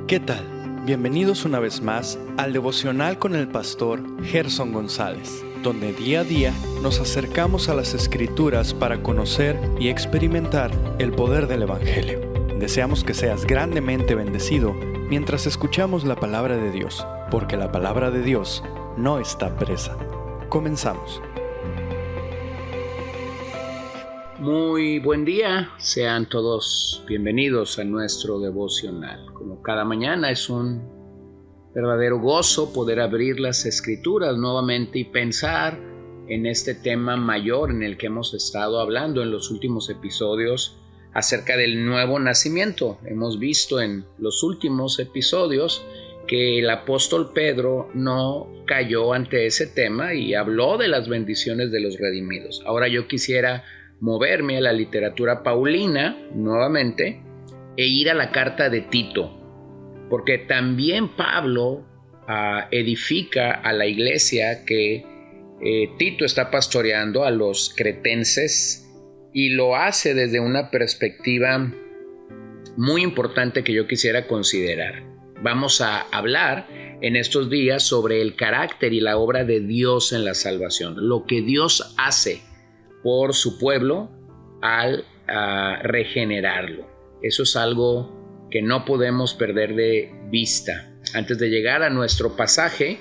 ¿Qué tal? Bienvenidos una vez más al devocional con el pastor Gerson González, donde día a día nos acercamos a las Escrituras para conocer y experimentar el poder del Evangelio. Deseamos que seas grandemente bendecido mientras escuchamos la palabra de Dios, porque la palabra de Dios no está presa. Comenzamos. Muy buen día, sean todos bienvenidos a nuestro devocional. Como cada mañana es un verdadero gozo poder abrir las Escrituras nuevamente y pensar en este tema mayor en el que hemos estado hablando en los últimos episodios acerca del nuevo nacimiento. Hemos visto en los últimos episodios que el apóstol Pedro no cayó ante ese tema y habló de las bendiciones de los redimidos. Ahora yo quisiera moverme a la literatura paulina nuevamente e ir a la carta de Tito, porque también Pablo edifica a la iglesia que Tito está pastoreando, a los cretenses, y lo hace desde una perspectiva muy importante que yo quisiera considerar. Vamos a hablar en estos días sobre el carácter y la obra de Dios en la salvación, lo que Dios hace por su pueblo al regenerarlo. Eso es algo que no podemos perder de vista. Antes de llegar a nuestro pasaje,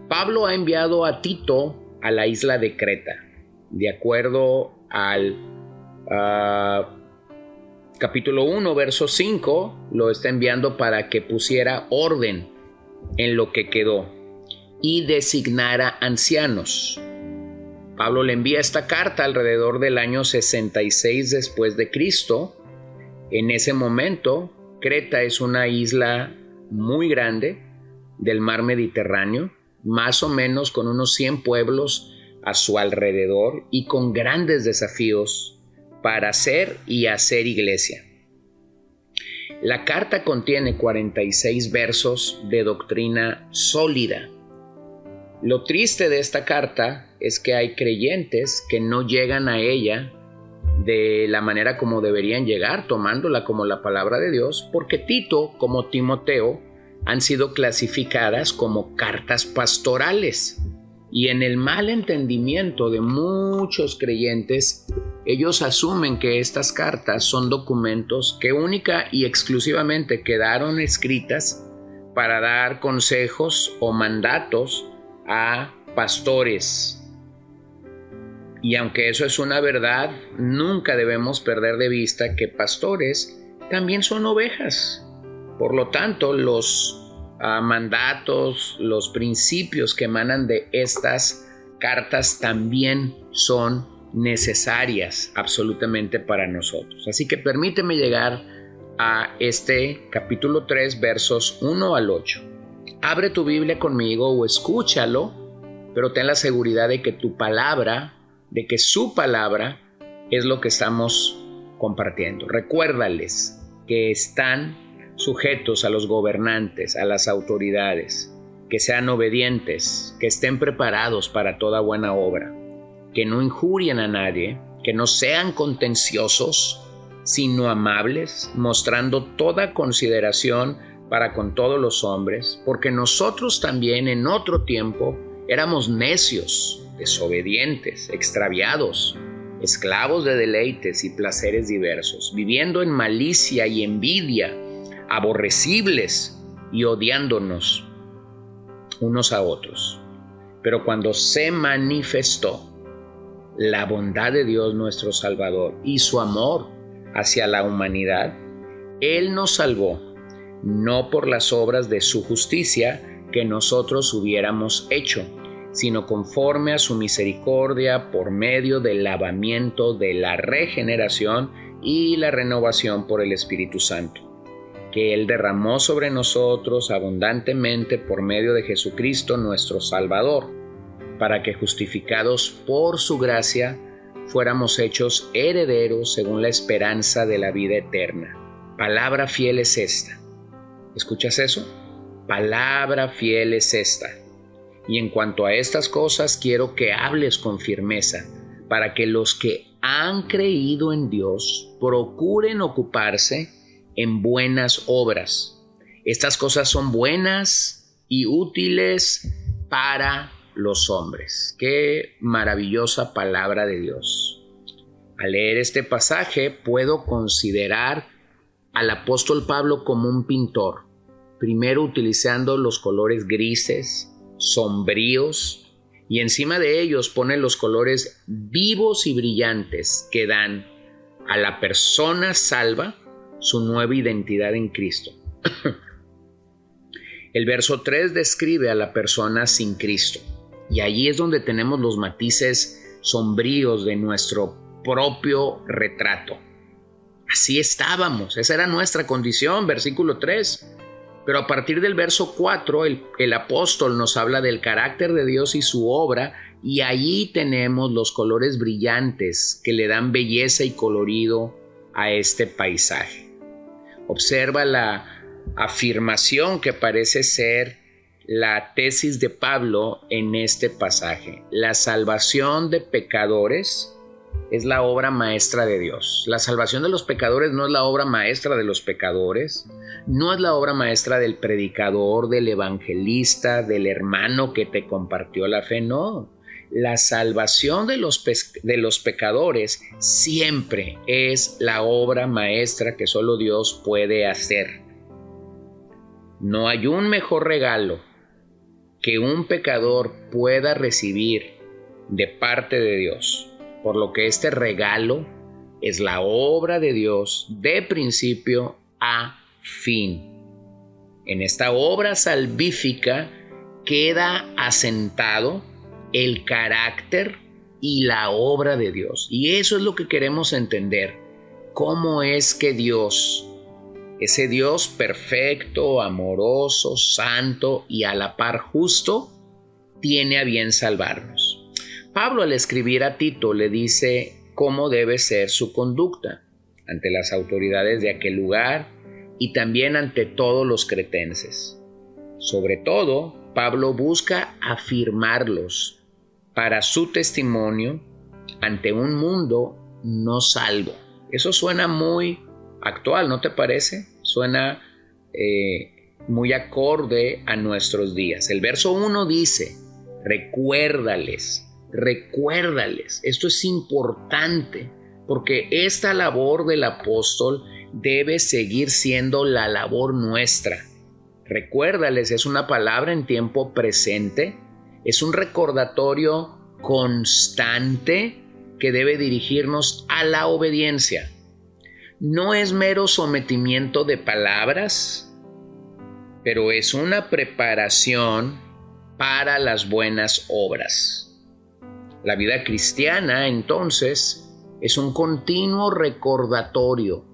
Pablo ha enviado a Tito a la isla de Creta. De acuerdo al capítulo 1, verso 5, lo está enviando para que pusiera orden en lo que quedó y designara ancianos. Pablo le envía esta carta alrededor del año 66 después de Cristo. En ese momento, Creta es una isla muy grande del mar Mediterráneo, más o menos con unos 100 pueblos a su alrededor y con grandes desafíos para hacer y hacer iglesia. La carta contiene 46 versos de doctrina sólida. Lo triste de esta carta es que hay creyentes que no llegan a ella de la manera como deberían llegar, tomándola como la palabra de Dios, porque Tito, como Timoteo, han sido clasificadas como cartas pastorales. Y en el mal entendimiento de muchos creyentes, ellos asumen que estas cartas son documentos que única y exclusivamente quedaron escritas para dar consejos o mandatos a pastores. Y aunque eso es una verdad, nunca debemos perder de vista que pastores también son ovejas. Por lo tanto, los mandatos, los principios que emanan de estas cartas también son necesarias absolutamente para nosotros. Así que permíteme llegar a este capítulo 3, versos 1 al 8. Abre tu Biblia conmigo o escúchalo, pero ten la seguridad de que tu palabra, de que su palabra es lo que estamos compartiendo. Recuérdales que están sujetos a los gobernantes, a las autoridades, que sean obedientes, que estén preparados para toda buena obra, que no injurien a nadie, que no sean contenciosos, sino amables, mostrando toda consideración para con todos los hombres, porque nosotros también en otro tiempo éramos necios, desobedientes, extraviados, esclavos de deleites y placeres diversos, viviendo en malicia y envidia, aborrecibles y odiándonos unos a otros. Pero cuando se manifestó la bondad de Dios nuestro Salvador y su amor hacia la humanidad, Él nos salvó, no por las obras de su justicia que nosotros hubiéramos hecho, sino conforme a su misericordia por medio del lavamiento de la regeneración y la renovación por el Espíritu Santo, que Él derramó sobre nosotros abundantemente por medio de Jesucristo nuestro Salvador, para que justificados por su gracia fuéramos hechos herederos según la esperanza de la vida eterna. Palabra fiel es esta. ¿Escuchas eso? Palabra fiel es esta. Y en cuanto a estas cosas quiero que hables con firmeza, para que los que han creído en Dios procuren ocuparse en buenas obras. Estas cosas son buenas y útiles para los hombres. Qué maravillosa palabra de Dios. Al leer este pasaje puedo considerar al apóstol Pablo como un pintor, primero utilizando los colores grises, sombríos, y encima de ellos pone los colores vivos y brillantes que dan a la persona salva su nueva identidad en Cristo. El verso 3 describe a la persona sin Cristo, y allí es donde tenemos los matices sombríos de nuestro propio retrato. Así estábamos, esa era nuestra condición, versículo 3. Pero a partir del verso 4, el apóstol nos habla del carácter de Dios y su obra, y allí tenemos los colores brillantes que le dan belleza y colorido a este paisaje. Observa la afirmación que parece ser la tesis de Pablo en este pasaje. La salvación de pecadores es la obra maestra de Dios. La salvación de los pecadores no es la obra maestra de los pecadores, no es la obra maestra del predicador, del evangelista, del hermano que te compartió la fe, no. La salvación de los pecadores siempre es la obra maestra que solo Dios puede hacer. No hay un mejor regalo que un pecador pueda recibir de parte de Dios, por lo que este regalo es la obra de Dios de principio a fin. En esta obra salvífica queda asentado el carácter y la obra de Dios. Y eso es lo que queremos entender. ¿Cómo es que Dios, ese Dios perfecto, amoroso, santo y a la par justo, tiene a bien salvarnos? Pablo, al escribir a Tito, le dice cómo debe ser su conducta ante las autoridades de aquel lugar y también ante todos los cretenses. Sobre todo, Pablo busca afirmarlos para su testimonio ante un mundo no salvo. Eso suena muy actual, ¿no te parece? Suena muy acorde a nuestros días. El verso 1 dice: recuérdales. Esto es importante porque esta labor del apóstol debe seguir siendo la labor nuestra. Recuérdales es una palabra en tiempo presente, es un recordatorio constante que debe dirigirnos a la obediencia. No es mero sometimiento de palabras, pero es una preparación para las buenas obras. La vida cristiana, entonces, es un continuo recordatorio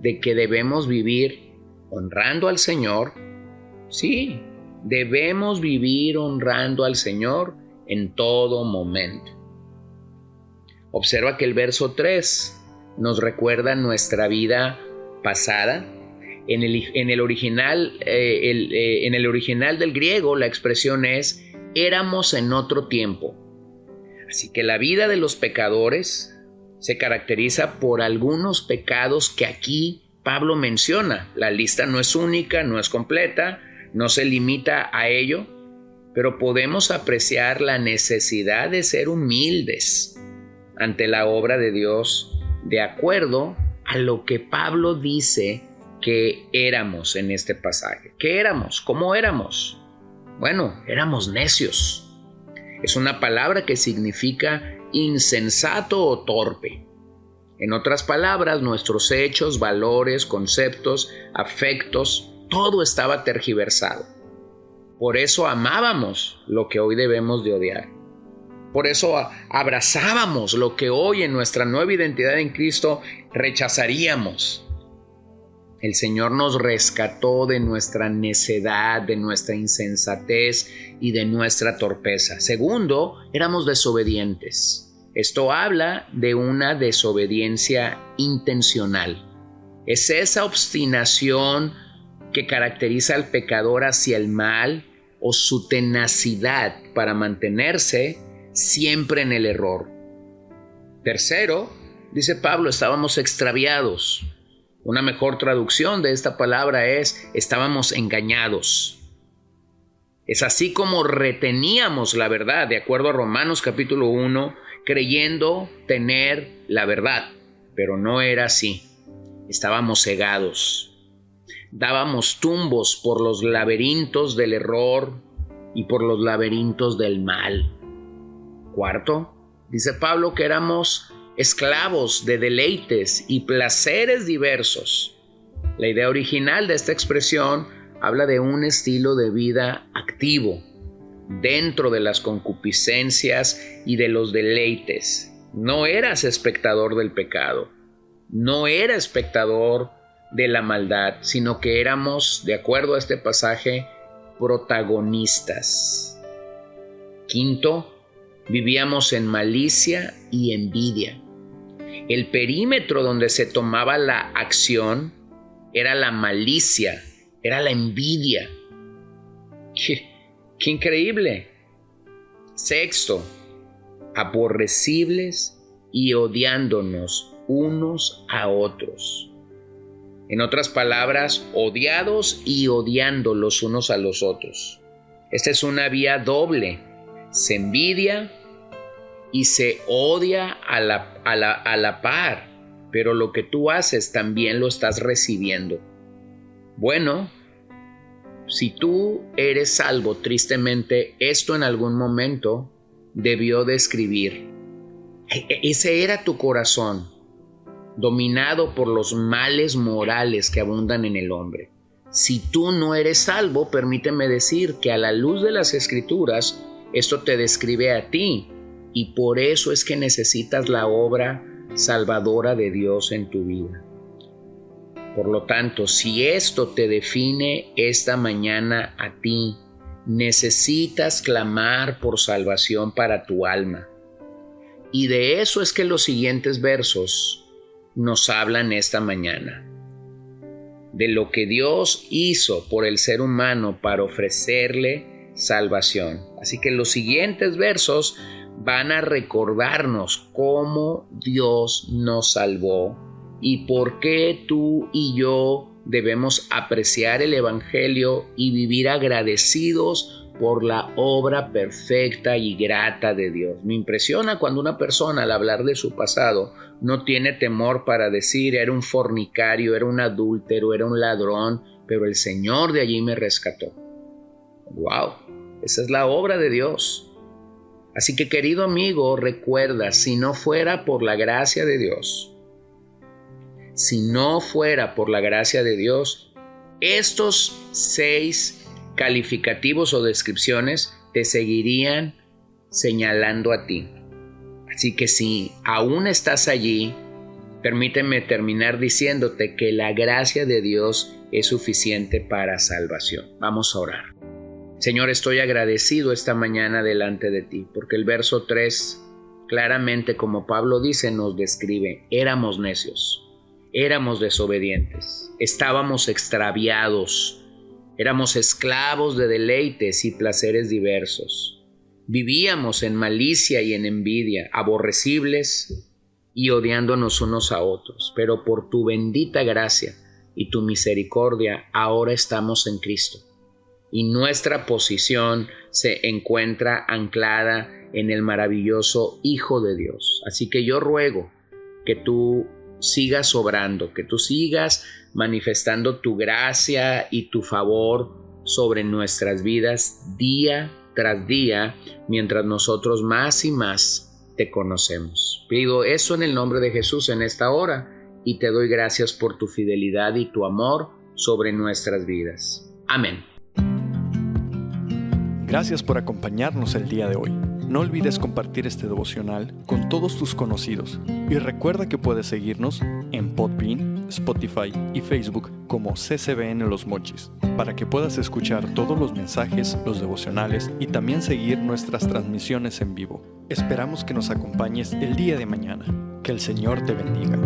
de que debemos vivir honrando al Señor. Sí, debemos vivir honrando al Señor en todo momento. Observa que el verso 3 nos recuerda nuestra vida pasada. En el original del griego, la expresión es: éramos en otro tiempo. Así que la vida de los pecadores se caracteriza por algunos pecados que aquí Pablo menciona. La lista no es única, no es completa, no se limita a ello, pero podemos apreciar la necesidad de ser humildes ante la obra de Dios, de acuerdo a lo que Pablo dice que éramos en este pasaje. ¿Qué éramos? ¿Cómo éramos? Bueno, éramos necios. Es una palabra que significa insensato o torpe. En otras palabras, nuestros hechos, valores, conceptos, afectos, todo estaba tergiversado. Por eso amábamos lo que hoy debemos de odiar. Por eso abrazábamos lo que hoy en nuestra nueva identidad en Cristo rechazaríamos. El Señor nos rescató de nuestra necedad, de nuestra insensatez y de nuestra torpeza. Segundo, éramos desobedientes. Esto habla de una desobediencia intencional. Es esa obstinación que caracteriza al pecador hacia el mal o su tenacidad para mantenerse siempre en el error. Tercero, dice Pablo, estábamos extraviados. Una mejor traducción de esta palabra es: estábamos engañados. Es así como reteníamos la verdad, de acuerdo a Romanos capítulo 1, creyendo tener la verdad, pero no era así. Estábamos cegados. Dábamos tumbos por los laberintos del error y por los laberintos del mal. Cuarto, dice Pablo que éramos esclavos de deleites y placeres diversos. La idea original de esta expresión habla de un estilo de vida activo, dentro de las concupiscencias y de los deleites. No eras espectador del pecado, no era espectador de la maldad, sino que éramos, de acuerdo a este pasaje, protagonistas. Quinto, vivíamos en malicia y envidia. El perímetro donde se tomaba la acción era la malicia, era la envidia. ¡Qué increíble! Sexto, aborrecibles y odiándonos unos a otros. En otras palabras, odiados y odiando los unos a los otros. Esta es una vía doble. Se envidia y se odia a la par, pero lo que tú haces también lo estás recibiendo. Bueno, si tú eres salvo, tristemente, esto en algún momento debió describir. Ese era tu corazón, dominado por los males morales que abundan en el hombre. Si tú no eres salvo, permíteme decir que a la luz de las Escrituras, esto te describe a ti, y por eso es que necesitas la obra salvadora de Dios en tu vida. Por lo tanto, si esto te define esta mañana a ti, necesitas clamar por salvación para tu alma. Y de eso es que los siguientes versos nos hablan esta mañana. De lo que Dios hizo por el ser humano para ofrecerle salvación. Así que los siguientes versos van a recordarnos cómo Dios nos salvó y por qué tú y yo debemos apreciar el Evangelio y vivir agradecidos por la obra perfecta y grata de Dios. Me impresiona cuando una persona, al hablar de su pasado, no tiene temor para decir: era un fornicario, era un adúltero, era un ladrón, pero el Señor de allí me rescató. ¡Wow! Esa es la obra de Dios. Así que, querido amigo, recuerda, si no fuera por la gracia de Dios, estos 6 calificativos o descripciones te seguirían señalando a ti. Así que si aún estás allí, permíteme terminar diciéndote que la gracia de Dios es suficiente para salvación. Vamos a orar. Señor, estoy agradecido esta mañana delante de ti, porque el verso 3, claramente, como Pablo dice, nos describe: éramos necios, éramos desobedientes, estábamos extraviados, éramos esclavos de deleites y placeres diversos, vivíamos en malicia y en envidia, aborrecibles y odiándonos unos a otros, pero por tu bendita gracia y tu misericordia ahora estamos en Cristo. Y nuestra posición se encuentra anclada en el maravilloso Hijo de Dios. Así que yo ruego que tú sigas obrando, que tú sigas manifestando tu gracia y tu favor sobre nuestras vidas día tras día, mientras nosotros más y más te conocemos. Pido eso en el nombre de Jesús en esta hora y te doy gracias por tu fidelidad y tu amor sobre nuestras vidas. Amén. Gracias por acompañarnos el día de hoy. No olvides compartir este devocional con todos tus conocidos y recuerda que puedes seguirnos en Podbean, Spotify y Facebook como CCBN Los Mochis para que puedas escuchar todos los mensajes, los devocionales y también seguir nuestras transmisiones en vivo. Esperamos que nos acompañes el día de mañana. Que el Señor te bendiga.